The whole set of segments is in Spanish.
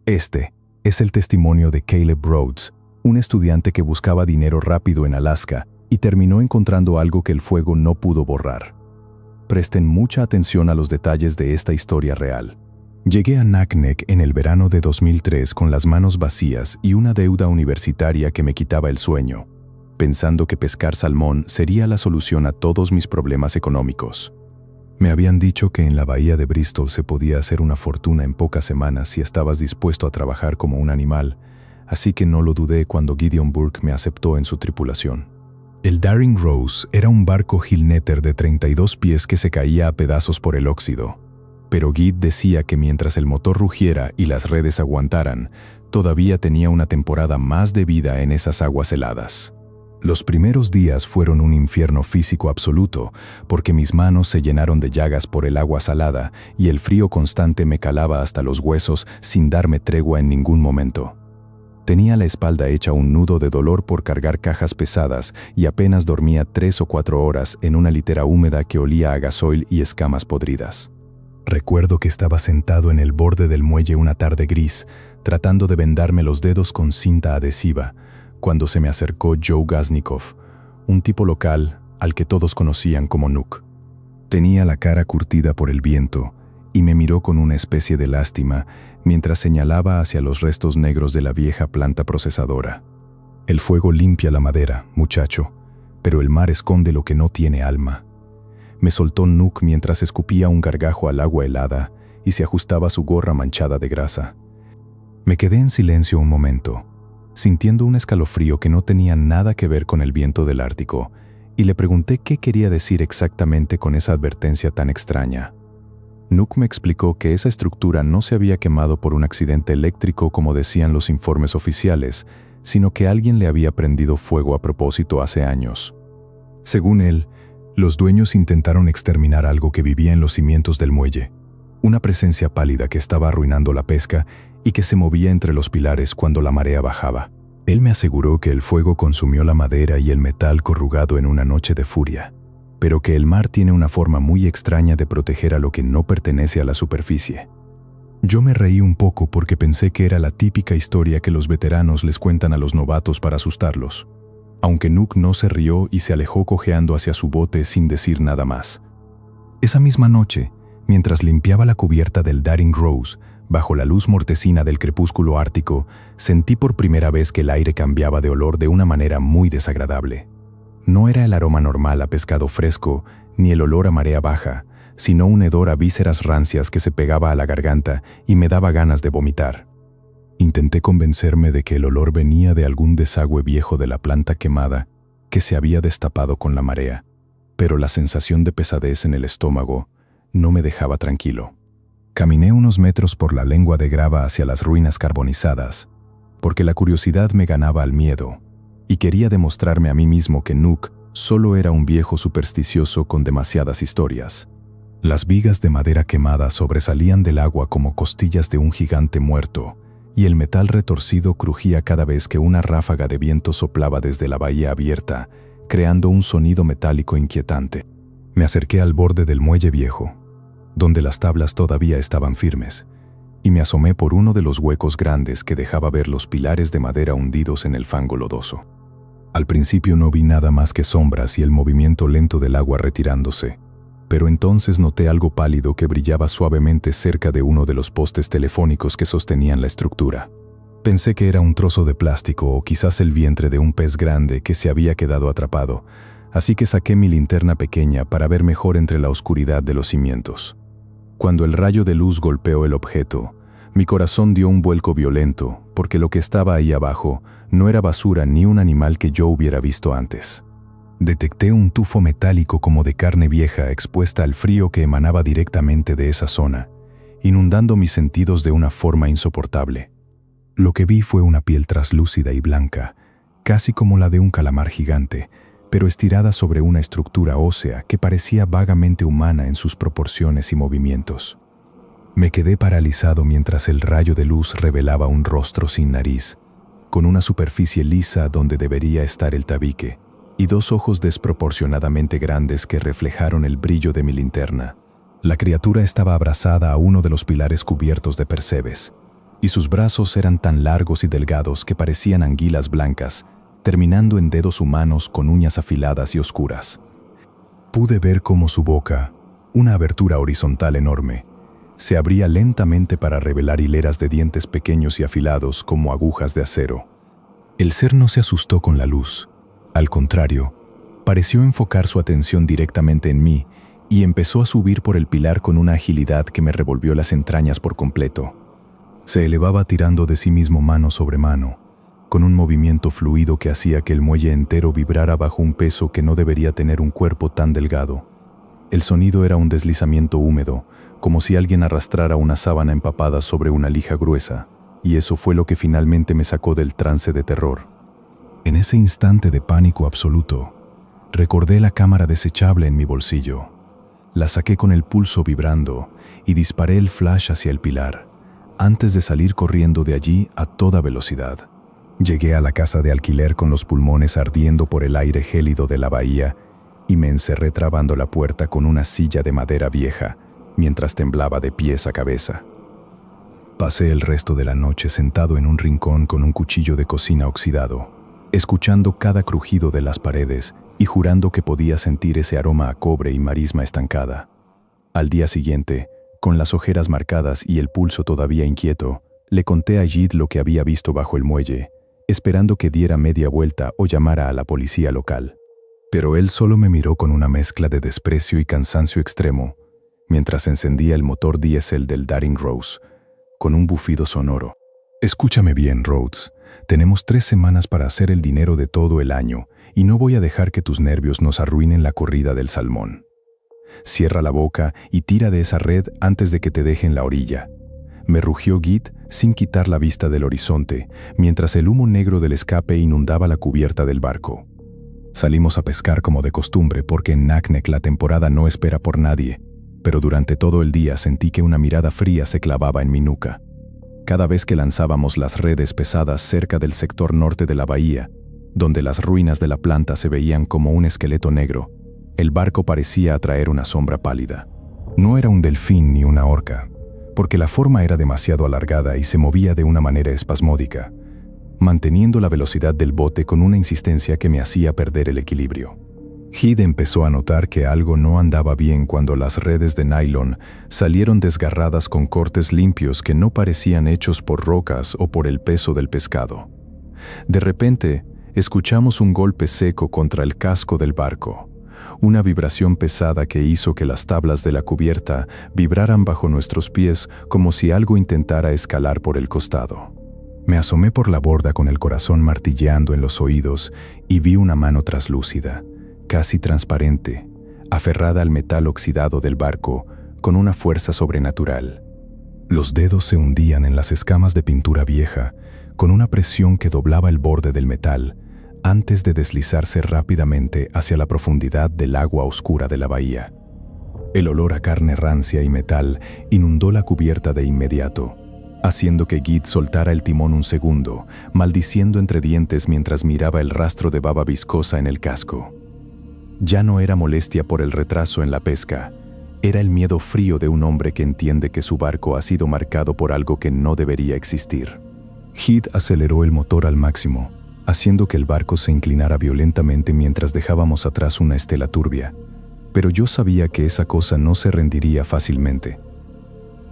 Este es el testimonio de Caleb Rhodes, un estudiante que buscaba dinero rápido en Alaska y terminó encontrando algo que el fuego no pudo borrar. Presten mucha atención a los detalles de esta historia real. Llegué a Naknek en el verano de 2003 con las manos vacías y una deuda universitaria que me quitaba el sueño, pensando que pescar salmón sería la solución a todos mis problemas económicos. Me habían dicho que en la bahía de Bristol se podía hacer una fortuna en pocas semanas si estabas dispuesto a trabajar como un animal, así que no lo dudé cuando Gideon Burke me aceptó en su tripulación. El Daring Rose era un barco Gillnetter de 32 pies que se caía a pedazos por el óxido, pero Gid decía que mientras el motor rugiera y las redes aguantaran, todavía tenía una temporada más de vida en esas aguas heladas. Los primeros días fueron un infierno físico absoluto, porque mis manos se llenaron de llagas por el agua salada y el frío constante me calaba hasta los huesos sin darme tregua en ningún momento. Tenía la espalda hecha un nudo de dolor por cargar cajas pesadas y apenas dormía 3 o 4 horas en una litera húmeda que olía a gasoil y escamas podridas. Recuerdo que estaba sentado en el borde del muelle una tarde gris, tratando de vendarme los dedos con cinta adhesiva, cuando se me acercó Joe Gaznikov, un tipo local al que todos conocían como Nook. Tenía la cara curtida por el viento y me miró con una especie de lástima mientras señalaba hacia los restos negros de la vieja planta procesadora. El fuego limpia la madera, muchacho, pero el mar esconde lo que no tiene alma. Me soltó Nook mientras escupía un gargajo al agua helada y se ajustaba su gorra manchada de grasa. Me quedé en silencio un momento, sintiendo un escalofrío que no tenía nada que ver con el viento del Ártico, y le pregunté qué quería decir exactamente con esa advertencia tan extraña. Nook me explicó que esa estructura no se había quemado por un accidente eléctrico como decían los informes oficiales, sino que alguien le había prendido fuego a propósito hace años. Según él, los dueños intentaron exterminar algo que vivía en los cimientos del muelle, una presencia pálida que estaba arruinando la pesca y que se movía entre los pilares cuando la marea bajaba. Él me aseguró que el fuego consumió la madera y el metal corrugado en una noche de furia, pero que el mar tiene una forma muy extraña de proteger a lo que no pertenece a la superficie. Yo me reí un poco porque pensé que era la típica historia que los veteranos les cuentan a los novatos para asustarlos, aunque Nook no se rió y se alejó cojeando hacia su bote sin decir nada más. Esa misma noche, mientras limpiaba la cubierta del Daring Rose, bajo la luz mortecina del crepúsculo ártico, sentí por primera vez que el aire cambiaba de olor de una manera muy desagradable. No era el aroma normal a pescado fresco, ni el olor a marea baja, sino un hedor a vísceras rancias que se pegaba a la garganta y me daba ganas de vomitar. Intenté convencerme de que el olor venía de algún desagüe viejo de la planta quemada que se había destapado con la marea, pero la sensación de pesadez en el estómago no me dejaba tranquilo. Caminé unos metros por la lengua de grava hacia las ruinas carbonizadas, porque la curiosidad me ganaba al miedo, y quería demostrarme a mí mismo que Nook solo era un viejo supersticioso con demasiadas historias. Las vigas de madera quemada sobresalían del agua como costillas de un gigante muerto, y el metal retorcido crujía cada vez que una ráfaga de viento soplaba desde la bahía abierta, creando un sonido metálico inquietante. Me acerqué al borde del muelle viejo, donde las tablas todavía estaban firmes, y me asomé por uno de los huecos grandes que dejaba ver los pilares de madera hundidos en el fango lodoso. Al principio no vi nada más que sombras y el movimiento lento del agua retirándose, pero entonces noté algo pálido que brillaba suavemente cerca de uno de los postes telefónicos que sostenían la estructura. Pensé que era un trozo de plástico o quizás el vientre de un pez grande que se había quedado atrapado, así que saqué mi linterna pequeña para ver mejor entre la oscuridad de los cimientos. Cuando el rayo de luz golpeó el objeto, mi corazón dio un vuelco violento, porque lo que estaba ahí abajo no era basura ni un animal que yo hubiera visto antes. Detecté un tufo metálico como de carne vieja expuesta al frío que emanaba directamente de esa zona, inundando mis sentidos de una forma insoportable. Lo que vi fue una piel traslúcida y blanca, casi como la de un calamar gigante, pero estirada sobre una estructura ósea que parecía vagamente humana en sus proporciones y movimientos. Me quedé paralizado mientras el rayo de luz revelaba un rostro sin nariz, con una superficie lisa donde debería estar el tabique, y dos ojos desproporcionadamente grandes que reflejaron el brillo de mi linterna. La criatura estaba abrazada a uno de los pilares cubiertos de percebes, y sus brazos eran tan largos y delgados que parecían anguilas blancas, terminando en dedos humanos con uñas afiladas y oscuras. Pude ver cómo su boca, una abertura horizontal enorme, se abría lentamente para revelar hileras de dientes pequeños y afilados como agujas de acero. El ser no se asustó con la luz. Al contrario, pareció enfocar su atención directamente en mí y empezó a subir por el pilar con una agilidad que me revolvió las entrañas por completo. Se elevaba tirando de sí mismo mano sobre mano, con un movimiento fluido que hacía que el muelle entero vibrara bajo un peso que no debería tener un cuerpo tan delgado. El sonido era un deslizamiento húmedo, como si alguien arrastrara una sábana empapada sobre una lija gruesa, y eso fue lo que finalmente me sacó del trance de terror. En ese instante de pánico absoluto, recordé la cámara desechable en mi bolsillo. La saqué con el pulso vibrando y disparé el flash hacia el pilar, antes de salir corriendo de allí a toda velocidad. Llegué a la casa de alquiler con los pulmones ardiendo por el aire gélido de la bahía y me encerré trabando la puerta con una silla de madera vieja, mientras temblaba de pies a cabeza. Pasé el resto de la noche sentado en un rincón con un cuchillo de cocina oxidado, escuchando cada crujido de las paredes y jurando que podía sentir ese aroma a cobre y marisma estancada. Al día siguiente, con las ojeras marcadas y el pulso todavía inquieto, le conté a Jid lo que había visto bajo el muelle, esperando que diera media vuelta o llamara a la policía local. Pero él solo me miró con una mezcla de desprecio y cansancio extremo, mientras encendía el motor diésel del Daring Rose, con un bufido sonoro. Escúchame bien, Rhodes. Tenemos 3 semanas para hacer el dinero de todo el año y no voy a dejar que tus nervios nos arruinen la corrida del salmón. Cierra la boca y tira de esa red antes de que te dejen la orilla. Me rugió Git sin quitar la vista del horizonte, mientras el humo negro del escape inundaba la cubierta del barco. Salimos a pescar como de costumbre porque en Naknek la temporada no espera por nadie, pero durante todo el día sentí que una mirada fría se clavaba en mi nuca. Cada vez que lanzábamos las redes pesadas cerca del sector norte de la bahía, donde las ruinas de la planta se veían como un esqueleto negro, el barco parecía atraer una sombra pálida. No era un delfín ni una orca, porque la forma era demasiado alargada y se movía de una manera espasmódica, manteniendo la velocidad del bote con una insistencia que me hacía perder el equilibrio. Hid empezó a notar que algo no andaba bien cuando las redes de nylon salieron desgarradas con cortes limpios que no parecían hechos por rocas o por el peso del pescado. De repente, escuchamos un golpe seco contra el casco del barco, una vibración pesada que hizo que las tablas de la cubierta vibraran bajo nuestros pies como si algo intentara escalar por el costado. Me asomé por la borda con el corazón martilleando en los oídos y vi una mano traslúcida, casi transparente, aferrada al metal oxidado del barco con una fuerza sobrenatural. Los dedos se hundían en las escamas de pintura vieja con una presión que doblaba el borde del metal antes de deslizarse rápidamente hacia la profundidad del agua oscura de la bahía. El olor a carne rancia y metal inundó la cubierta de inmediato, haciendo que Git soltara el timón un segundo, maldiciendo entre dientes mientras miraba el rastro de baba viscosa en el casco. Ya no era molestia por el retraso en la pesca, era el miedo frío de un hombre que entiende que su barco ha sido marcado por algo que no debería existir. Hid aceleró el motor al máximo, haciendo que el barco se inclinara violentamente mientras dejábamos atrás una estela turbia, pero yo sabía que esa cosa no se rendiría fácilmente.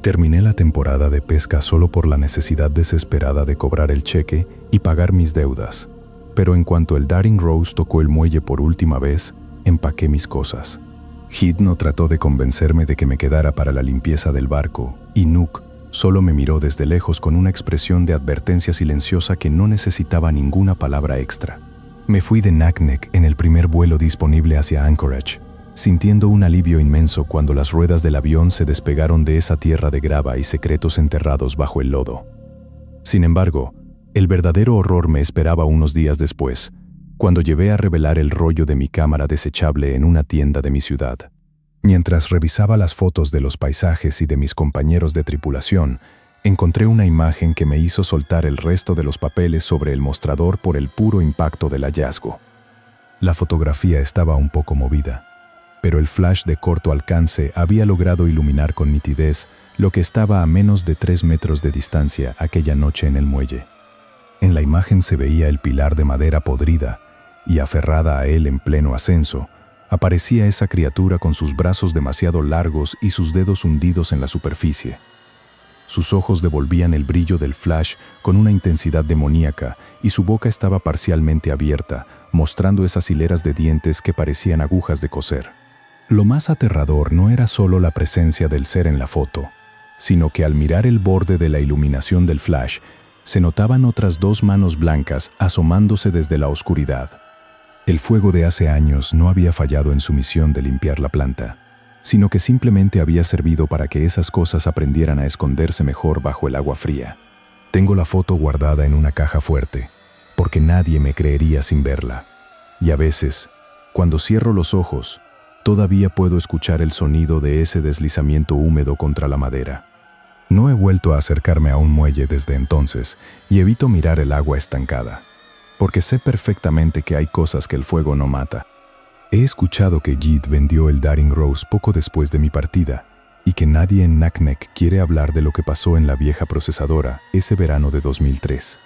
Terminé la temporada de pesca solo por la necesidad desesperada de cobrar el cheque y pagar mis deudas, pero en cuanto el Daring Rose tocó el muelle por última vez, empaqué mis cosas. Hid no trató de convencerme de que me quedara para la limpieza del barco, y Nook solo me miró desde lejos con una expresión de advertencia silenciosa que no necesitaba ninguna palabra extra. Me fui de Naknek en el primer vuelo disponible hacia Anchorage, sintiendo un alivio inmenso cuando las ruedas del avión se despegaron de esa tierra de grava y secretos enterrados bajo el lodo. Sin embargo, el verdadero horror me esperaba unos días después, cuando llevé a revelar el rollo de mi cámara desechable en una tienda de mi ciudad. Mientras revisaba las fotos de los paisajes y de mis compañeros de tripulación, encontré una imagen que me hizo soltar el resto de los papeles sobre el mostrador por el puro impacto del hallazgo. La fotografía estaba un poco movida, pero el flash de corto alcance había logrado iluminar con nitidez lo que estaba a menos de 3 metros de distancia aquella noche en el muelle. En la imagen se veía el pilar de madera podrida, y aferrada a él en pleno ascenso, aparecía esa criatura con sus brazos demasiado largos y sus dedos hundidos en la superficie. Sus ojos devolvían el brillo del flash con una intensidad demoníaca y su boca estaba parcialmente abierta, mostrando esas hileras de dientes que parecían agujas de coser. Lo más aterrador no era solo la presencia del ser en la foto, sino que al mirar el borde de la iluminación del flash, se notaban otras 2 manos blancas asomándose desde la oscuridad. El fuego de hace años no había fallado en su misión de limpiar la planta, sino que simplemente había servido para que esas cosas aprendieran a esconderse mejor bajo el agua fría. Tengo la foto guardada en una caja fuerte, porque nadie me creería sin verla. Y a veces, cuando cierro los ojos, todavía puedo escuchar el sonido de ese deslizamiento húmedo contra la madera. No he vuelto a acercarme a un muelle desde entonces y evito mirar el agua estancada, porque sé perfectamente que hay cosas que el fuego no mata. He escuchado que Jeet vendió el Daring Rose poco después de mi partida y que nadie en Naknek quiere hablar de lo que pasó en la vieja procesadora ese verano de 2003.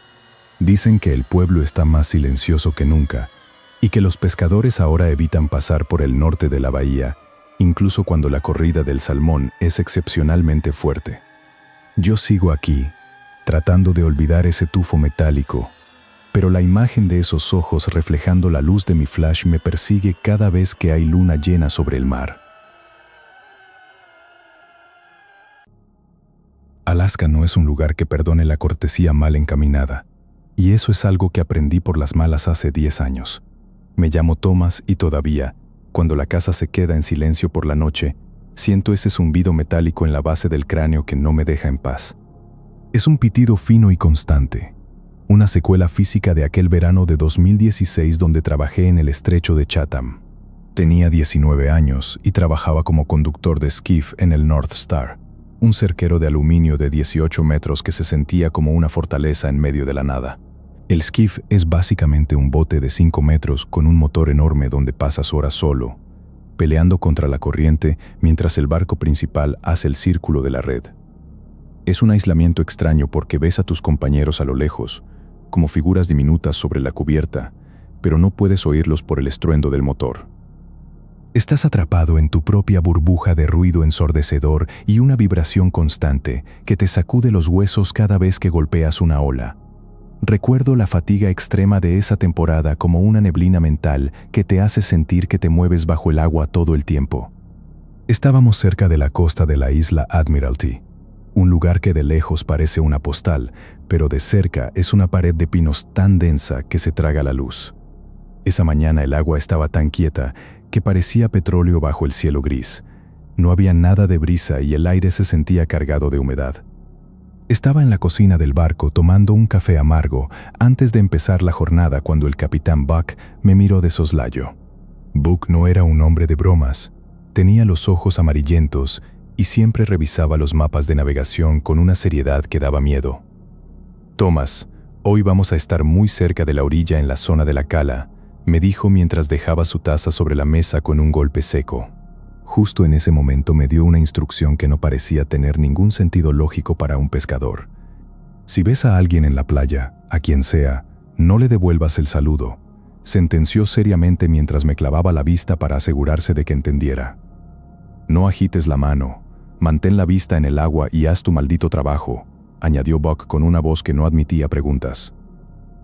Dicen que el pueblo está más silencioso que nunca y que los pescadores ahora evitan pasar por el norte de la bahía, incluso cuando la corrida del salmón es excepcionalmente fuerte. Yo sigo aquí, tratando de olvidar ese tufo metálico, pero la imagen de esos ojos reflejando la luz de mi flash me persigue cada vez que hay luna llena sobre el mar. Alaska no es un lugar que perdone la cortesía mal encaminada, y eso es algo que aprendí por las malas hace 10 años. Me llamo Thomas y todavía, cuando la casa se queda en silencio por la noche, siento ese zumbido metálico en la base del cráneo que no me deja en paz. Es un pitido fino y constante, una secuela física de aquel verano de 2016 donde trabajé en el estrecho de Chatham. Tenía 19 años y trabajaba como conductor de skiff en el North Star, un cerquero de aluminio de 18 metros que se sentía como una fortaleza en medio de la nada. El skiff es básicamente un bote de 5 metros con un motor enorme donde pasas horas solo, peleando contra la corriente mientras el barco principal hace el círculo de la red. Es un aislamiento extraño porque ves a tus compañeros a lo lejos, como figuras diminutas sobre la cubierta, pero no puedes oírlos por el estruendo del motor. Estás atrapado en tu propia burbuja de ruido ensordecedor y una vibración constante que te sacude los huesos cada vez que golpeas una ola. Recuerdo la fatiga extrema de esa temporada como una neblina mental que te hace sentir que te mueves bajo el agua todo el tiempo. Estábamos cerca de la costa de la isla Admiralty, un lugar que de lejos parece una postal, pero de cerca es una pared de pinos tan densa que se traga la luz. Esa mañana el agua estaba tan quieta que parecía petróleo bajo el cielo gris. No había nada de brisa y el aire se sentía cargado de humedad. Estaba en la cocina del barco tomando un café amargo antes de empezar la jornada cuando el capitán Buck me miró de soslayo. Buck no era un hombre de bromas. Tenía los ojos amarillentos y siempre revisaba los mapas de navegación con una seriedad que daba miedo. «Thomas, hoy vamos a estar muy cerca de la orilla en la zona de la cala», me dijo mientras dejaba su taza sobre la mesa con un golpe seco. Justo en ese momento me dio una instrucción que no parecía tener ningún sentido lógico para un pescador. «Si ves a alguien en la playa, a quien sea, no le devuelvas el saludo», sentenció seriamente mientras me clavaba la vista para asegurarse de que entendiera. «No agites la mano, mantén la vista en el agua y haz tu maldito trabajo», añadió Buck con una voz que no admitía preguntas.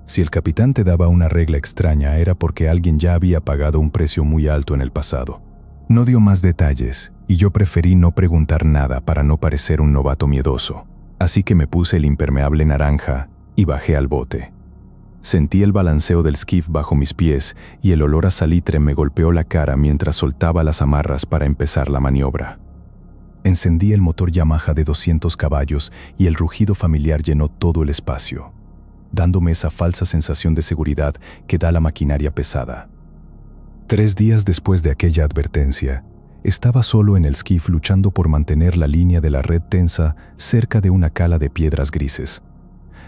Si el capitán te daba una regla extraña era porque alguien ya había pagado un precio muy alto en el pasado. No dio más detalles, y yo preferí no preguntar nada para no parecer un novato miedoso. Así que me puse el impermeable naranja y bajé al bote. Sentí el balanceo del skiff bajo mis pies y el olor a salitre me golpeó la cara mientras soltaba las amarras para empezar la maniobra. Encendí el motor Yamaha de 200 caballos y el rugido familiar llenó todo el espacio, dándome esa falsa sensación de seguridad que da la maquinaria pesada. 3 días después de aquella advertencia, estaba solo en el skiff luchando por mantener la línea de la red tensa cerca de una cala de piedras grises.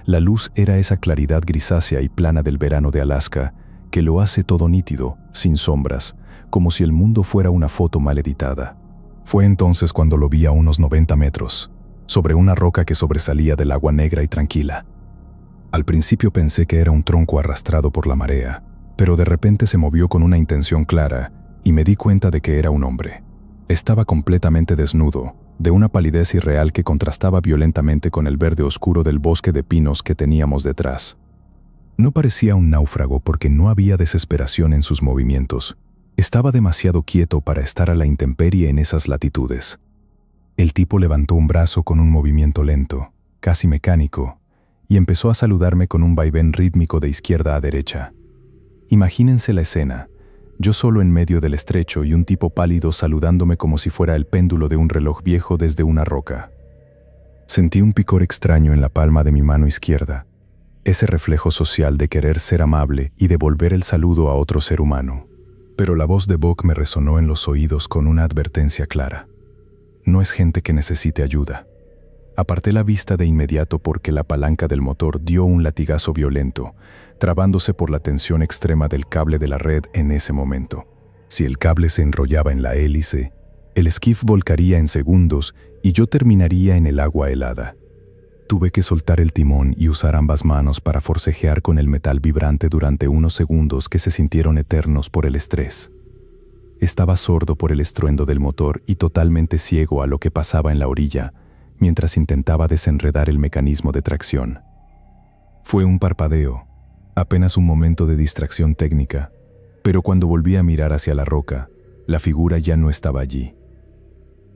La luz era esa claridad grisácea y plana del verano de Alaska, que lo hace todo nítido, sin sombras, como si el mundo fuera una foto mal editada. Fue entonces cuando lo vi a unos 90 metros, sobre una roca que sobresalía del agua negra y tranquila. Al principio pensé que era un tronco arrastrado por la marea, pero de repente se movió con una intención clara y me di cuenta de que era un hombre. Estaba completamente desnudo, de una palidez irreal que contrastaba violentamente con el verde oscuro del bosque de pinos que teníamos detrás. No parecía un náufrago porque no había desesperación en sus movimientos. Estaba demasiado quieto para estar a la intemperie en esas latitudes. El tipo levantó un brazo con un movimiento lento, casi mecánico, y empezó a saludarme con un vaivén rítmico de izquierda a derecha. Imagínense la escena, yo solo en medio del estrecho y un tipo pálido saludándome como si fuera el péndulo de un reloj viejo desde una roca. Sentí un picor extraño en la palma de mi mano izquierda, ese reflejo social de querer ser amable y devolver el saludo a otro ser humano. Pero la voz de Bock me resonó en los oídos con una advertencia clara. No es gente que necesite ayuda. Aparté la vista de inmediato porque la palanca del motor dio un latigazo violento, trabándose por la tensión extrema del cable de la red en ese momento. Si el cable se enrollaba en la hélice, el esquife volcaría en segundos y yo terminaría en el agua helada. Tuve que soltar el timón y usar ambas manos para forcejear con el metal vibrante durante unos segundos que se sintieron eternos por el estrés. Estaba sordo por el estruendo del motor y totalmente ciego a lo que pasaba en la orilla, mientras intentaba desenredar el mecanismo de tracción. Fue un parpadeo, apenas un momento de distracción técnica, pero cuando volví a mirar hacia la roca, la figura ya no estaba allí.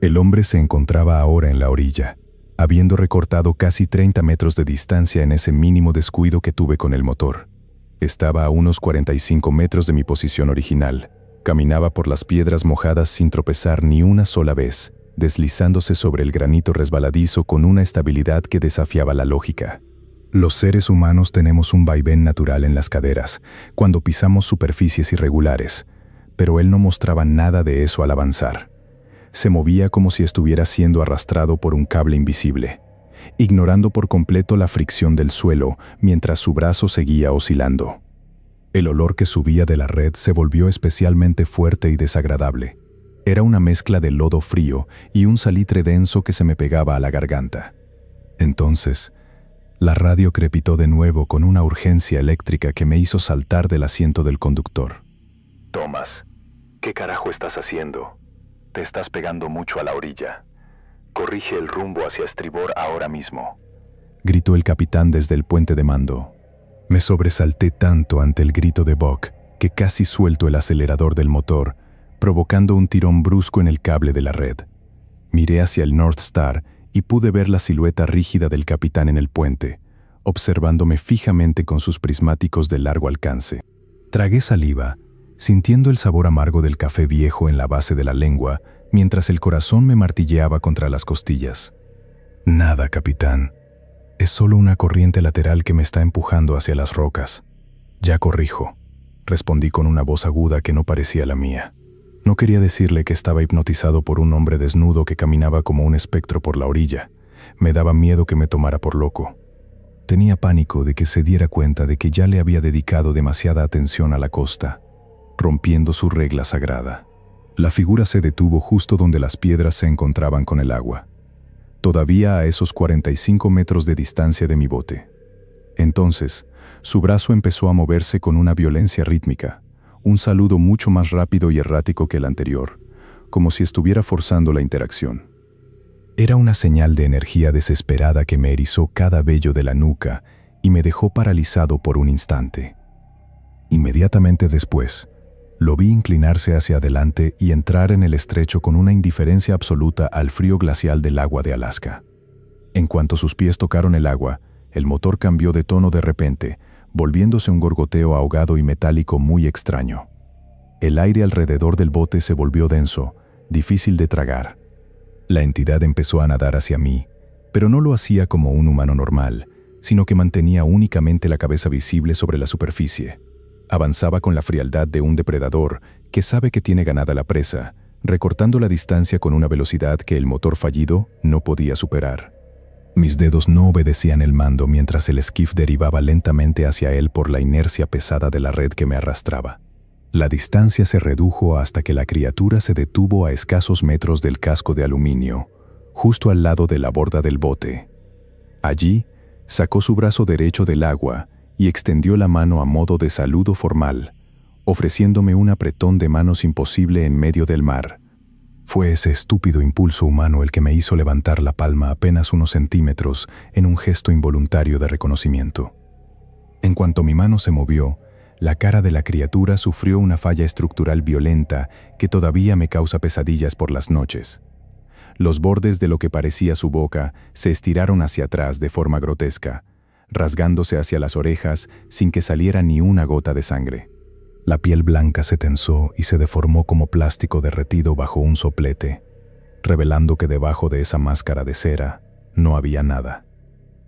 El hombre se encontraba ahora en la orilla, habiendo recortado casi 30 metros de distancia en ese mínimo descuido que tuve con el motor. Estaba a unos 45 metros de mi posición original. Caminaba por las piedras mojadas sin tropezar ni una sola vez, deslizándose sobre el granito resbaladizo con una estabilidad que desafiaba la lógica. Los seres humanos tenemos un vaivén natural en las caderas, cuando pisamos superficies irregulares, pero él no mostraba nada de eso al avanzar. Se movía como si estuviera siendo arrastrado por un cable invisible, ignorando por completo la fricción del suelo mientras su brazo seguía oscilando. El olor que subía de la red se volvió especialmente fuerte y desagradable. Era una mezcla de lodo frío y un salitre denso que se me pegaba a la garganta. Entonces, la radio crepitó de nuevo con una urgencia eléctrica que me hizo saltar del asiento del conductor. «Thomas, ¿qué carajo estás haciendo? Te estás pegando mucho a la orilla. Corrige el rumbo hacia estribor ahora mismo», gritó el capitán desde el puente de mando. Me sobresalté tanto ante el grito de Bock que casi suelto el acelerador del motor, provocando un tirón brusco en el cable de la red. Miré hacia el North Star y pude ver la silueta rígida del capitán en el puente, observándome fijamente con sus prismáticos de largo alcance. Tragué saliva, sintiendo el sabor amargo del café viejo en la base de la lengua, mientras el corazón me martilleaba contra las costillas. «Nada, capitán. Es solo una corriente lateral que me está empujando hacia las rocas. Ya corrijo», respondí con una voz aguda que no parecía la mía. No quería decirle que estaba hipnotizado por un hombre desnudo que caminaba como un espectro por la orilla. Me daba miedo que me tomara por loco. Tenía pánico de que se diera cuenta de que ya le había dedicado demasiada atención a la costa, rompiendo su regla sagrada. La figura se detuvo justo donde las piedras se encontraban con el agua, todavía a esos 45 metros de distancia de mi bote. Entonces, su brazo empezó a moverse con una violencia rítmica, un saludo mucho más rápido y errático que el anterior, como si estuviera forzando la interacción. Era una señal de energía desesperada que me erizó cada vello de la nuca y me dejó paralizado por un instante. Inmediatamente después, lo vi inclinarse hacia adelante y entrar en el estrecho con una indiferencia absoluta al frío glacial del agua de Alaska. En cuanto sus pies tocaron el agua, el motor cambió de tono de repente, volviéndose un gorgoteo ahogado y metálico muy extraño. El aire alrededor del bote se volvió denso, difícil de tragar. La entidad empezó a nadar hacia mí, pero no lo hacía como un humano normal, sino que mantenía únicamente la cabeza visible sobre la superficie. Avanzaba con la frialdad de un depredador que sabe que tiene ganada la presa, recortando la distancia con una velocidad que el motor fallido no podía superar. Mis dedos no obedecían el mando mientras el esquife derivaba lentamente hacia él por la inercia pesada de la red que me arrastraba. La distancia se redujo hasta que la criatura se detuvo a escasos metros del casco de aluminio, justo al lado de la borda del bote. Allí, sacó su brazo derecho del agua y extendió la mano a modo de saludo formal, ofreciéndome un apretón de manos imposible en medio del mar. Fue ese estúpido impulso humano el que me hizo levantar la palma apenas unos centímetros en un gesto involuntario de reconocimiento. En cuanto mi mano se movió, la cara de la criatura sufrió una falla estructural violenta que todavía me causa pesadillas por las noches. Los bordes de lo que parecía su boca se estiraron hacia atrás de forma grotesca, rasgándose hacia las orejas sin que saliera ni una gota de sangre. La piel blanca se tensó y se deformó como plástico derretido bajo un soplete, revelando que debajo de esa máscara de cera no había nada.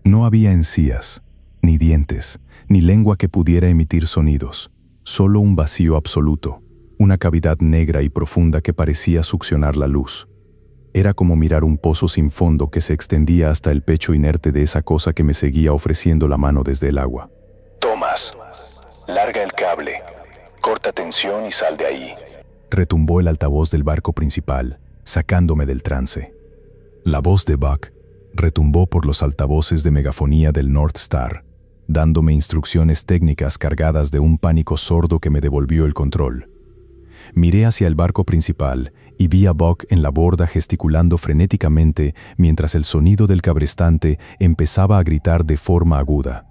No había encías, ni dientes, ni lengua que pudiera emitir sonidos, solo un vacío absoluto, una cavidad negra y profunda que parecía succionar la luz. Era como mirar un pozo sin fondo que se extendía hasta el pecho inerte de esa cosa que me seguía ofreciendo la mano desde el agua. Thomas, larga el cable, corta tensión y sal de ahí. Retumbó el altavoz del barco principal, sacándome del trance. La voz de Buck retumbó por los altavoces de megafonía del North Star, dándome instrucciones técnicas cargadas de un pánico sordo que me devolvió el control. Miré hacia el barco principal y vi a Buck en la borda gesticulando frenéticamente mientras el sonido del cabrestante empezaba a gritar de forma aguda.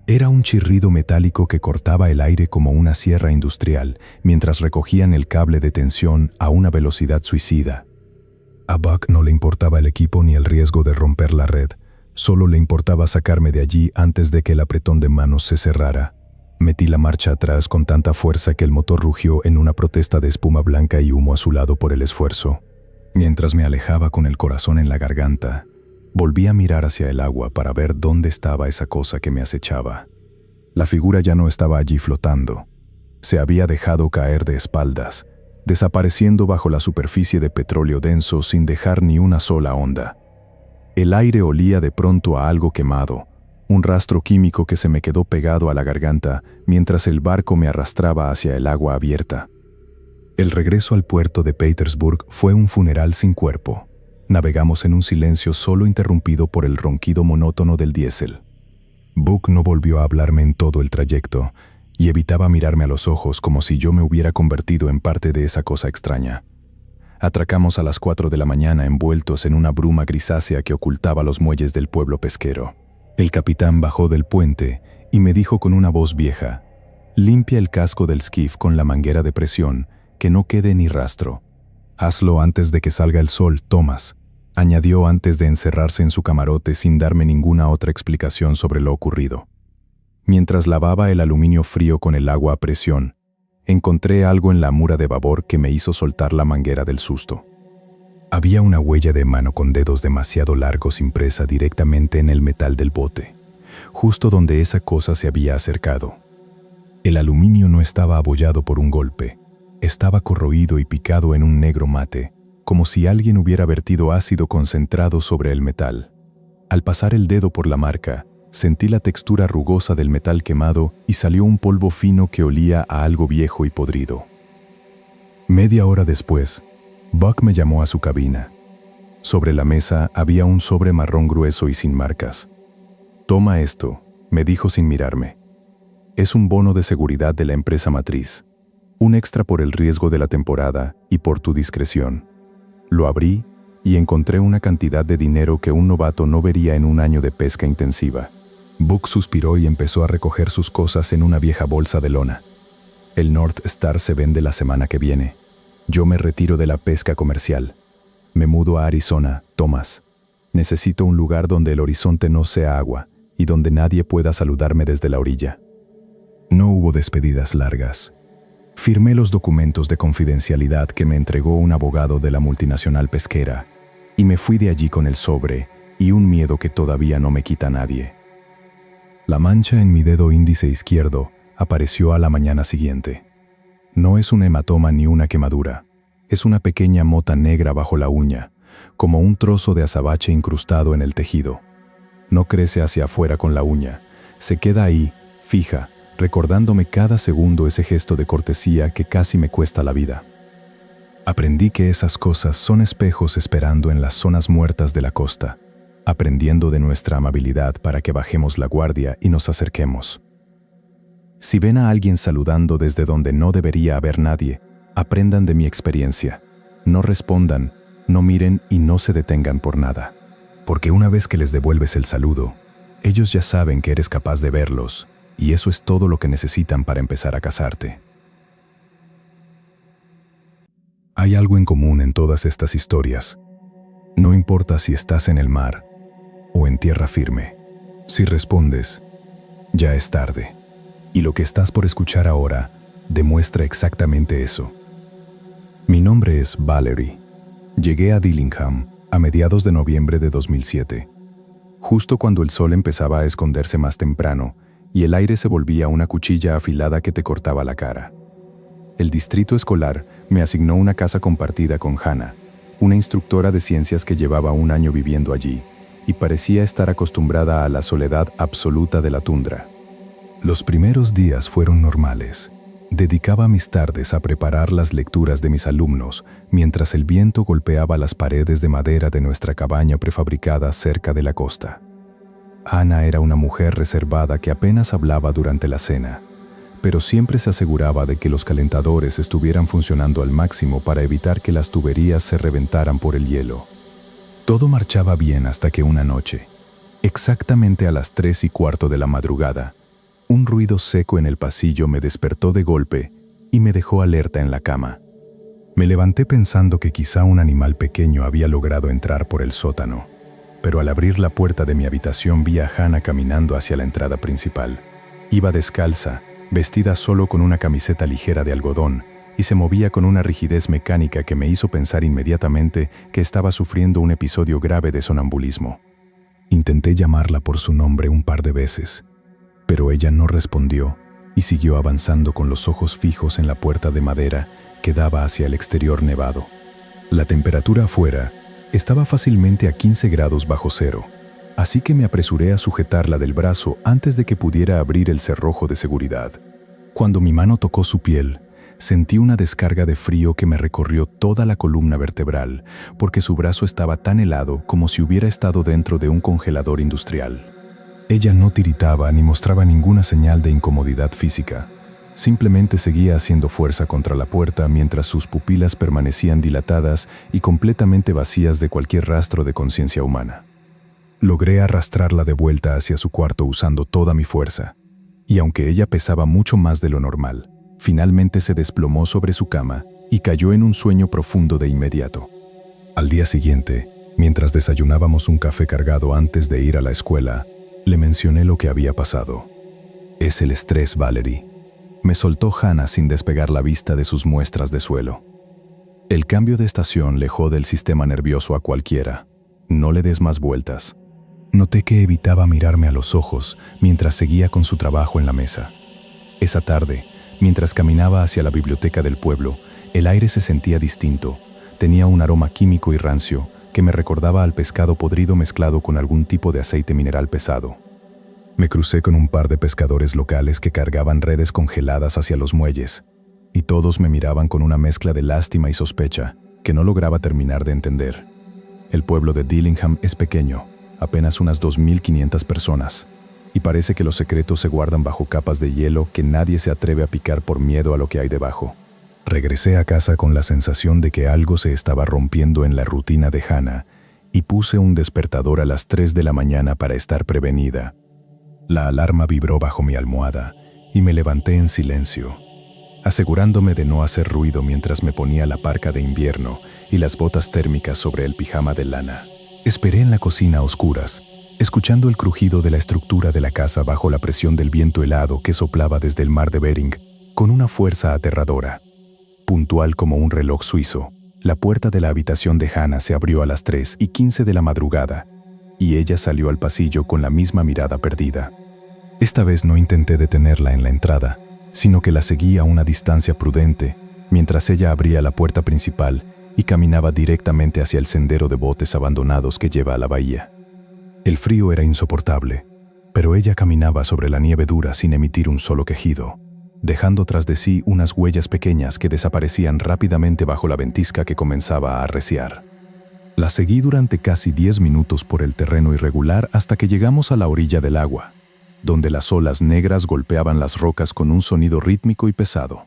Era un chirrido metálico que cortaba el aire como una sierra industrial mientras recogían el cable de tensión a una velocidad suicida. A Buck no le importaba el equipo ni el riesgo de romper la red, solo le importaba sacarme de allí antes de que el apretón de manos se cerrara. Metí la marcha atrás con tanta fuerza que el motor rugió en una protesta de espuma blanca y humo azulado por el esfuerzo. Mientras me alejaba con el corazón en la garganta, volví a mirar hacia el agua para ver dónde estaba esa cosa que me acechaba. La figura ya no estaba allí flotando. Se había dejado caer de espaldas, desapareciendo bajo la superficie de petróleo denso sin dejar ni una sola onda. El aire olía de pronto a algo quemado, un rastro químico que se me quedó pegado a la garganta mientras el barco me arrastraba hacia el agua abierta. El regreso al puerto de Petersburg fue un funeral sin cuerpo. Navegamos en un silencio solo interrumpido por el ronquido monótono del diésel. Buck no volvió a hablarme en todo el trayecto y evitaba mirarme a los ojos como si yo me hubiera convertido en parte de esa cosa extraña. Atracamos a las 4 de la mañana envueltos en una bruma grisácea que ocultaba los muelles del pueblo pesquero. El capitán bajó del puente y me dijo con una voz vieja: «Limpia el casco del skiff con la manguera de presión, que no quede ni rastro. Hazlo antes de que salga el sol, Thomas», añadió antes de encerrarse en su camarote sin darme ninguna otra explicación sobre lo ocurrido. Mientras lavaba el aluminio frío con el agua a presión, encontré algo en la mura de babor que me hizo soltar la manguera del susto. Había una huella de mano con dedos demasiado largos impresa directamente en el metal del bote, justo donde esa cosa se había acercado. El aluminio no estaba abollado por un golpe, estaba corroído y picado en un negro mate, como si alguien hubiera vertido ácido concentrado sobre el metal. Al pasar el dedo por la marca, sentí la textura rugosa del metal quemado y salió un polvo fino que olía a algo viejo y podrido. Media hora después, Buck me llamó a su cabina. Sobre la mesa había un sobre marrón grueso y sin marcas. «Toma esto», me dijo sin mirarme. «Es un bono de seguridad de la empresa matriz. Un extra por el riesgo de la temporada y por tu discreción». Lo abrí y encontré una cantidad de dinero que un novato no vería en un año de pesca intensiva. Buck suspiró y empezó a recoger sus cosas en una vieja bolsa de lona. «El North Star se vende la semana que viene. Yo me retiro de la pesca comercial. Me mudo a Arizona, Thomas. Necesito un lugar donde el horizonte no sea agua y donde nadie pueda saludarme desde la orilla». No hubo despedidas largas. Firmé los documentos de confidencialidad que me entregó un abogado de la multinacional pesquera y me fui de allí con el sobre y un miedo que todavía no me quita nadie. La mancha en mi dedo índice izquierdo apareció a la mañana siguiente. No es un hematoma ni una quemadura, es una pequeña mota negra bajo la uña, como un trozo de azabache incrustado en el tejido. No crece hacia afuera con la uña, se queda ahí, fija, recordándome cada segundo ese gesto de cortesía que casi me cuesta la vida. Aprendí que esas cosas son espejos esperando en las zonas muertas de la costa, aprendiendo de nuestra amabilidad para que bajemos la guardia y nos acerquemos. Si ven a alguien saludando desde donde no debería haber nadie, aprendan de mi experiencia. No respondan, no miren y no se detengan por nada. Porque una vez que les devuelves el saludo, ellos ya saben que eres capaz de verlos, y eso es todo lo que necesitan para empezar a casarte. Hay algo en común en todas estas historias. No importa si estás en el mar o en tierra firme. Si respondes, ya es tarde. Y lo que estás por escuchar ahora demuestra exactamente eso. Mi nombre es Valerie. Llegué a Dillingham a mediados de noviembre de 2007, justo cuando el sol empezaba a esconderse más temprano y el aire se volvía una cuchilla afilada que te cortaba la cara. El distrito escolar me asignó una casa compartida con Hannah, una instructora de ciencias que llevaba un año viviendo allí y parecía estar acostumbrada a la soledad absoluta de la tundra. Los primeros días fueron normales. Dedicaba mis tardes a preparar las lecturas de mis alumnos mientras el viento golpeaba las paredes de madera de nuestra cabaña prefabricada cerca de la costa. Hannah era una mujer reservada que apenas hablaba durante la cena, pero siempre se aseguraba de que los calentadores estuvieran funcionando al máximo para evitar que las tuberías se reventaran por el hielo. Todo marchaba bien hasta que una noche, exactamente a las 3:15 de la madrugada, un ruido seco en el pasillo me despertó de golpe y me dejó alerta en la cama. Me levanté pensando que quizá un animal pequeño había logrado entrar por el sótano, pero al abrir la puerta de mi habitación vi a Hannah caminando hacia la entrada principal. Iba descalza, vestida solo con una camiseta ligera de algodón, y se movía con una rigidez mecánica que me hizo pensar inmediatamente que estaba sufriendo un episodio grave de sonambulismo. Intenté llamarla por su nombre un par de veces, pero ella no respondió y siguió avanzando con los ojos fijos en la puerta de madera que daba hacia el exterior nevado. La temperatura afuera estaba fácilmente a 15 grados bajo cero, así que me apresuré a sujetarla del brazo antes de que pudiera abrir el cerrojo de seguridad. Cuando mi mano tocó su piel, sentí una descarga de frío que me recorrió toda la columna vertebral, porque su brazo estaba tan helado como si hubiera estado dentro de un congelador industrial. Ella no tiritaba ni mostraba ninguna señal de incomodidad física. Simplemente seguía haciendo fuerza contra la puerta mientras sus pupilas permanecían dilatadas y completamente vacías de cualquier rastro de conciencia humana. Logré arrastrarla de vuelta hacia su cuarto usando toda mi fuerza, y aunque ella pesaba mucho más de lo normal, finalmente se desplomó sobre su cama y cayó en un sueño profundo de inmediato. Al día siguiente, mientras desayunábamos un café cargado antes de ir a la escuela, le mencioné lo que había pasado. Es el estrés, Valerie. Me soltó Hannah sin despegar la vista de sus muestras de suelo. El cambio de estación le jode el sistema nervioso a cualquiera. No le des más vueltas. Noté que evitaba mirarme a los ojos mientras seguía con su trabajo en la mesa. Esa tarde, mientras caminaba hacia la biblioteca del pueblo, el aire se sentía distinto. Tenía un aroma químico y rancio que me recordaba al pescado podrido mezclado con algún tipo de aceite mineral pesado. Me crucé con un par de pescadores locales que cargaban redes congeladas hacia los muelles, y todos me miraban con una mezcla de lástima y sospecha que no lograba terminar de entender. El pueblo de Dillingham es pequeño, apenas unas 2.500 personas, y parece que los secretos se guardan bajo capas de hielo que nadie se atreve a picar por miedo a lo que hay debajo. Regresé a casa con la sensación de que algo se estaba rompiendo en la rutina de Hannah y puse un despertador a las 3 de la mañana para estar prevenida. La alarma vibró bajo mi almohada y me levanté en silencio, asegurándome de no hacer ruido mientras me ponía la parca de invierno y las botas térmicas sobre el pijama de lana. Esperé en la cocina a oscuras, escuchando el crujido de la estructura de la casa bajo la presión del viento helado que soplaba desde el mar de Bering con una fuerza aterradora. Puntual como un reloj suizo, la puerta de la habitación de Hannah se abrió a las 3:15 de la madrugada, y ella salió al pasillo con la misma mirada perdida. Esta vez no intenté detenerla en la entrada, sino que la seguí a una distancia prudente, mientras ella abría la puerta principal y caminaba directamente hacia el sendero de botes abandonados que lleva a la bahía. El frío era insoportable, Pero ella caminaba sobre la nieve dura sin emitir un solo quejido, dejando tras de sí unas huellas pequeñas que desaparecían rápidamente bajo la ventisca que comenzaba a arreciar. La seguí durante casi 10 minutos por el terreno irregular hasta que llegamos a la orilla del agua, donde las olas negras golpeaban las rocas con un sonido rítmico y pesado.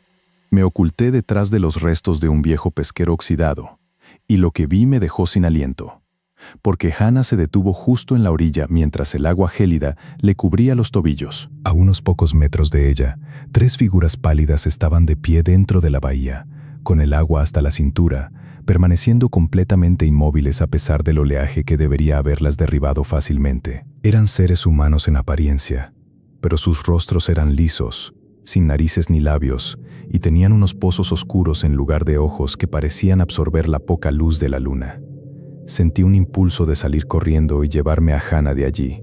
Me oculté detrás de los restos de un viejo pesquero oxidado, y lo que vi me dejó sin aliento, porque Hannah se detuvo justo en la orilla mientras el agua gélida le cubría los tobillos. A unos pocos metros de ella, 3 figuras pálidas estaban de pie dentro de la bahía, con el agua hasta la cintura, permaneciendo completamente inmóviles a pesar del oleaje que debería haberlas derribado fácilmente. Eran seres humanos en apariencia, pero sus rostros eran lisos, sin narices ni labios, y tenían unos pozos oscuros en lugar de ojos que parecían absorber la poca luz de la luna. Sentí un impulso de salir corriendo y llevarme a Hannah de allí,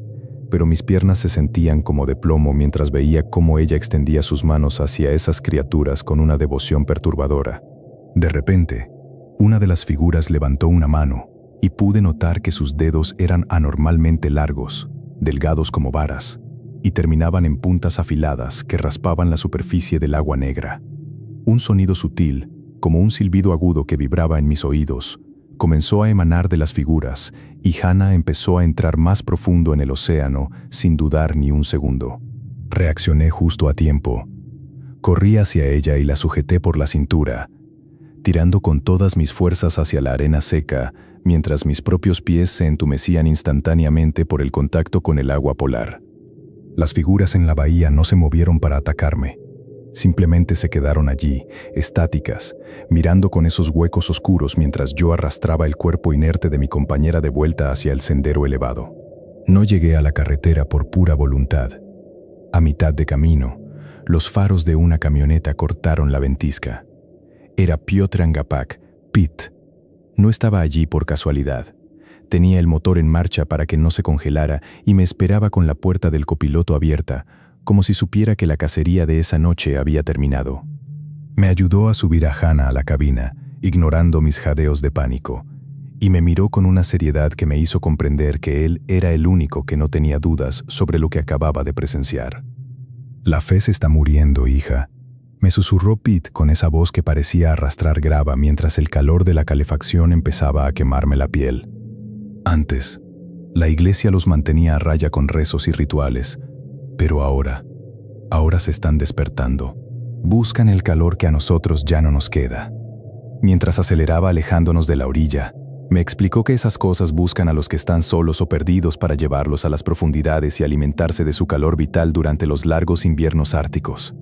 pero mis piernas se sentían como de plomo mientras veía cómo ella extendía sus manos hacia esas criaturas con una devoción perturbadora. De repente, una de las figuras levantó una mano y pude notar que sus dedos eran anormalmente largos, delgados como varas, y terminaban en puntas afiladas que raspaban la superficie del agua negra. Un sonido sutil, como un silbido agudo que vibraba en mis oídos, comenzó a emanar de las figuras y Hannah empezó a entrar más profundo en el océano sin dudar ni un segundo. Reaccioné justo a tiempo. Corrí hacia ella y la sujeté por la cintura, tirando con todas mis fuerzas hacia la arena seca, mientras mis propios pies se entumecían instantáneamente por el contacto con el agua polar. Las figuras en la bahía no se movieron para atacarme. Simplemente se quedaron allí, estáticas, mirando con esos huecos oscuros mientras yo arrastraba el cuerpo inerte de mi compañera de vuelta hacia el sendero elevado. No llegué a la carretera por pura voluntad. A mitad de camino, los faros de una camioneta cortaron la ventisca. Era Piotr Angapak, Pete. No estaba allí por casualidad. Tenía el motor en marcha para que no se congelara y me esperaba con la puerta del copiloto abierta, como si supiera que la cacería de esa noche había terminado. Me ayudó a subir a Hannah a la cabina, ignorando mis jadeos de pánico, y me miró con una seriedad que me hizo comprender que él era el único que no tenía dudas sobre lo que acababa de presenciar. «La fe se está muriendo, hija», me susurró Pete con esa voz que parecía arrastrar grava mientras el calor de la calefacción empezaba a quemarme la piel. Antes, la iglesia los mantenía a raya con rezos y rituales, pero ahora se están despertando. Buscan el calor que a nosotros ya no nos queda. Mientras aceleraba alejándonos de la orilla, me explicó que esas cosas buscan a los que están solos o perdidos para llevarlos a las profundidades y alimentarse de su calor vital durante los largos inviernos árticos.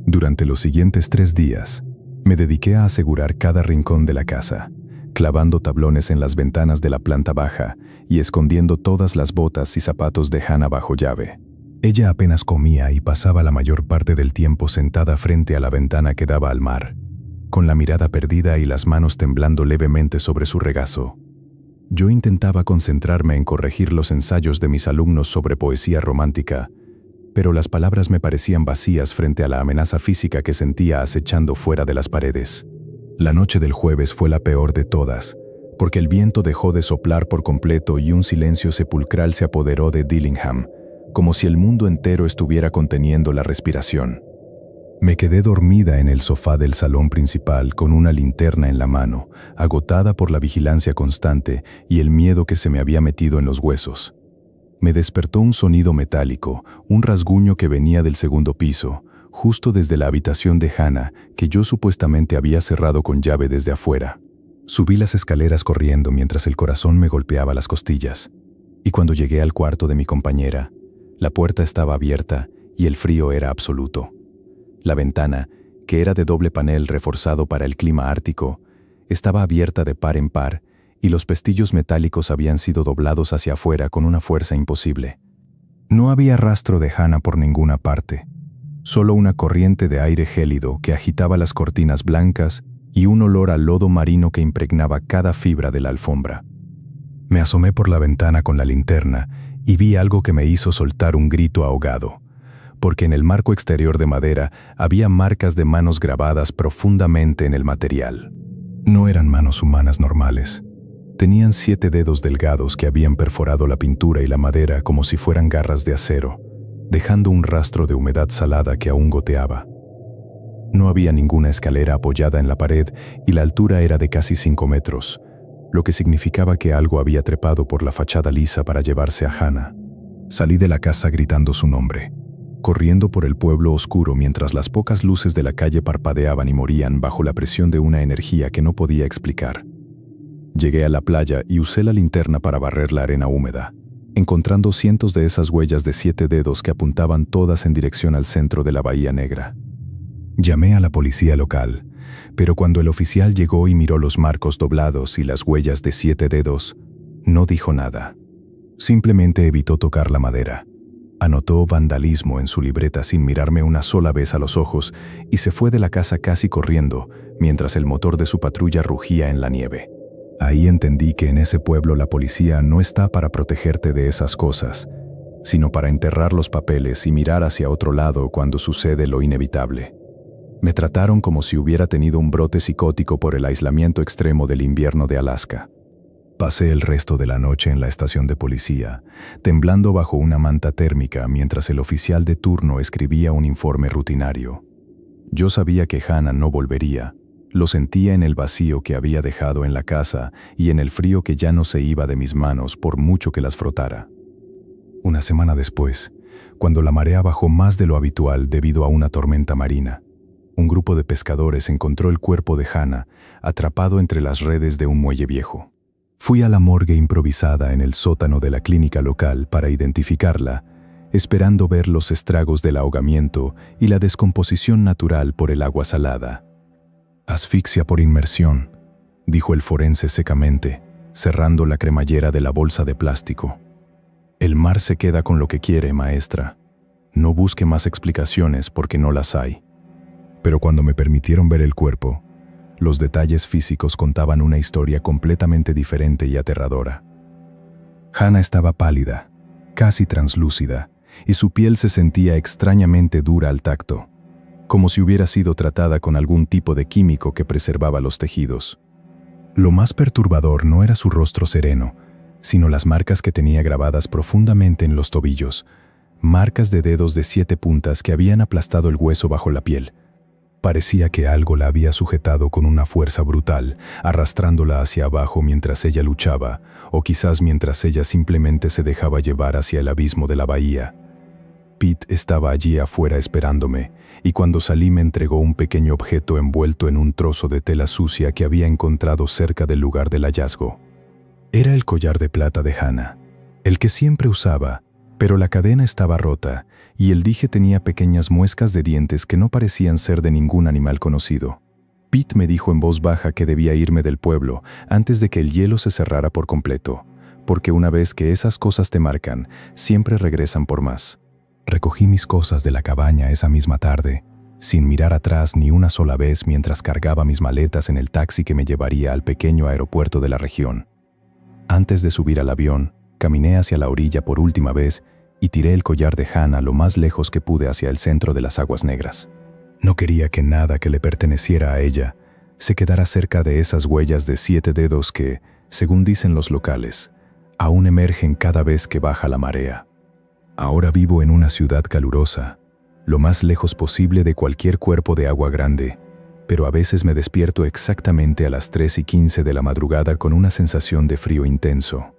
Durante los siguientes 3 días, me dediqué a asegurar cada rincón de la casa, clavando tablones en las ventanas de la planta baja y escondiendo todas las botas y zapatos de Hannah bajo llave. Ella apenas comía y pasaba la mayor parte del tiempo sentada frente a la ventana que daba al mar, con la mirada perdida y las manos temblando levemente sobre su regazo. Yo intentaba concentrarme en corregir los ensayos de mis alumnos sobre poesía romántica, pero las palabras me parecían vacías frente a la amenaza física que sentía acechando fuera de las paredes. La noche del jueves fue la peor de todas, porque el viento dejó de soplar por completo y un silencio sepulcral se apoderó de Dillingham, como si el mundo entero estuviera conteniendo la respiración. Me quedé dormida en el sofá del salón principal con una linterna en la mano, agotada por la vigilancia constante y el miedo que se me había metido en los huesos. Me despertó un sonido metálico, un rasguño que venía del segundo piso, justo desde la habitación de Hannah, que yo supuestamente había cerrado con llave desde afuera. Subí las escaleras corriendo mientras el corazón me golpeaba las costillas. Y cuando llegué al cuarto de mi compañera, la puerta estaba abierta y el frío era absoluto. La ventana, que era de doble panel reforzado para el clima ártico, estaba abierta de par en par y los pestillos metálicos habían sido doblados hacia afuera con una fuerza imposible. No había rastro de Hannah por ninguna parte, solo una corriente de aire gélido que agitaba las cortinas blancas y un olor a lodo marino que impregnaba cada fibra de la alfombra. Me asomé por la ventana con la linterna y vi algo que me hizo soltar un grito ahogado, porque en el marco exterior de madera había marcas de manos grabadas profundamente en el material. No eran manos humanas normales. Tenían 7 dedos delgados que habían perforado la pintura y la madera como si fueran garras de acero, dejando un rastro de humedad salada que aún goteaba. No había ninguna escalera apoyada en la pared y la altura era de casi 5 metros, lo que significaba que algo había trepado por la fachada lisa para llevarse a Hannah. Salí de la casa gritando su nombre, corriendo por el pueblo oscuro mientras las pocas luces de la calle parpadeaban y morían bajo la presión de una energía que no podía explicar. Llegué a la playa y usé la linterna para barrer la arena húmeda, encontrando cientos de esas huellas de 7 dedos que apuntaban todas en dirección al centro de la Bahía Negra. Llamé a la policía local, pero cuando el oficial llegó y miró los marcos doblados y las huellas de 7 dedos, no dijo nada. Simplemente evitó tocar la madera. Anotó vandalismo en su libreta sin mirarme una sola vez a los ojos y se fue de la casa casi corriendo, mientras el motor de su patrulla rugía en la nieve. Ahí entendí que en ese pueblo la policía no está para protegerte de esas cosas, sino para enterrar los papeles y mirar hacia otro lado cuando sucede lo inevitable. Me trataron como si hubiera tenido un brote psicótico por el aislamiento extremo del invierno de Alaska. Pasé el resto de la noche en la estación de policía, temblando bajo una manta térmica mientras el oficial de turno escribía un informe rutinario. Yo sabía que Hannah no volvería. Lo sentía en el vacío que había dejado en la casa y en el frío que ya no se iba de mis manos por mucho que las frotara. Una semana después, cuando la marea bajó más de lo habitual debido a una tormenta marina, un grupo de pescadores encontró el cuerpo de Hannah atrapado entre las redes de un muelle viejo. Fui a la morgue improvisada en el sótano de la clínica local para identificarla, esperando ver los estragos del ahogamiento y la descomposición natural por el agua salada. Asfixia por inmersión, dijo el forense secamente, cerrando la cremallera de la bolsa de plástico. El mar se queda con lo que quiere, maestra. No busque más explicaciones porque no las hay. Pero cuando me permitieron ver el cuerpo, los detalles físicos contaban una historia completamente diferente y aterradora. Hannah estaba pálida, casi translúcida, y su piel se sentía extrañamente dura al tacto, como si hubiera sido tratada con algún tipo de químico que preservaba los tejidos. Lo más perturbador no era su rostro sereno, sino las marcas que tenía grabadas profundamente en los tobillos, marcas de dedos de 7 puntas que habían aplastado el hueso bajo la piel. Parecía que algo la había sujetado con una fuerza brutal, arrastrándola hacia abajo mientras ella luchaba, o quizás mientras ella simplemente se dejaba llevar hacia el abismo de la bahía. Pete estaba allí afuera esperándome, y cuando salí me entregó un pequeño objeto envuelto en un trozo de tela sucia que había encontrado cerca del lugar del hallazgo. Era el collar de plata de Hannah, el que siempre usaba, pero la cadena estaba rota y el dije tenía pequeñas muescas de dientes que no parecían ser de ningún animal conocido. Pete me dijo en voz baja que debía irme del pueblo antes de que el hielo se cerrara por completo, porque una vez que esas cosas te marcan, siempre regresan por más. Recogí mis cosas de la cabaña esa misma tarde, sin mirar atrás ni una sola vez mientras cargaba mis maletas en el taxi que me llevaría al pequeño aeropuerto de la región. Antes de subir al avión, caminé hacia la orilla por última vez y tiré el collar de Hannah lo más lejos que pude hacia el centro de las aguas negras. No quería que nada que le perteneciera a ella se quedara cerca de esas huellas de 7 dedos que, según dicen los locales, aún emergen cada vez que baja la marea. Ahora vivo en una ciudad calurosa, lo más lejos posible de cualquier cuerpo de agua grande, pero a veces me despierto exactamente a las 3:15 de la madrugada con una sensación de frío intenso.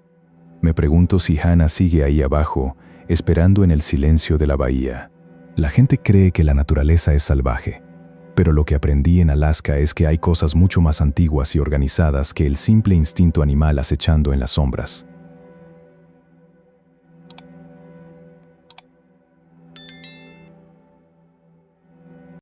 Me pregunto si Hannah sigue ahí abajo, esperando en el silencio de la bahía. La gente cree que la naturaleza es salvaje, pero lo que aprendí en Alaska es que hay cosas mucho más antiguas y organizadas que el simple instinto animal acechando en las sombras.